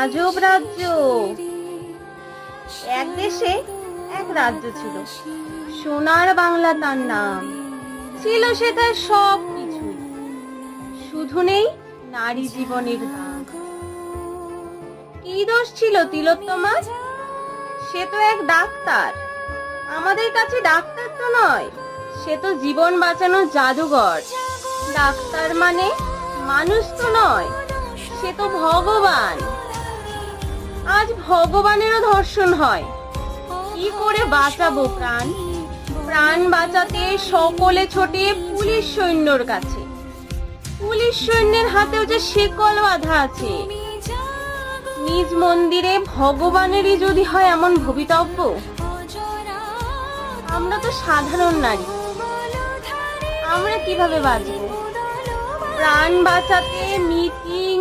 আজব রাজ্য। এক দেশে এক রাজ্য ছিল, সোনার বাংলা তার নাম। ছিল সেটার সব কিছু, শুধু নেই নারী জীবনের দাম। কি দোষ ছিল তিলোত্তমার? সে তো এক ডাক্তার। আমাদের কাছে ডাক্তার তো নয়, সে তো জীবন বাঁচানোর জাদুঘর। ডাক্তার মানে মানুষ তো নয়, সে তো ভগবান। আজ ভগবানেরও ধর্ষণ হয়। কি করে বাঁচাবো প্রাণ? প্রাণ বাঁচাতে সকলে ছোটে পুলিশ সৈন্যর কাছে। পুলিশ সৈন্যের হাতেও যে শেকল বাঁধা আছে। নিজ মন্দিরে ভগবানেরই যদি হয় এমন ভবিতব্য, আমরা তো সাধারণ নারী, আমরা কিভাবে বাঁচবো? প্রাণ বাঁচাতে মিটিং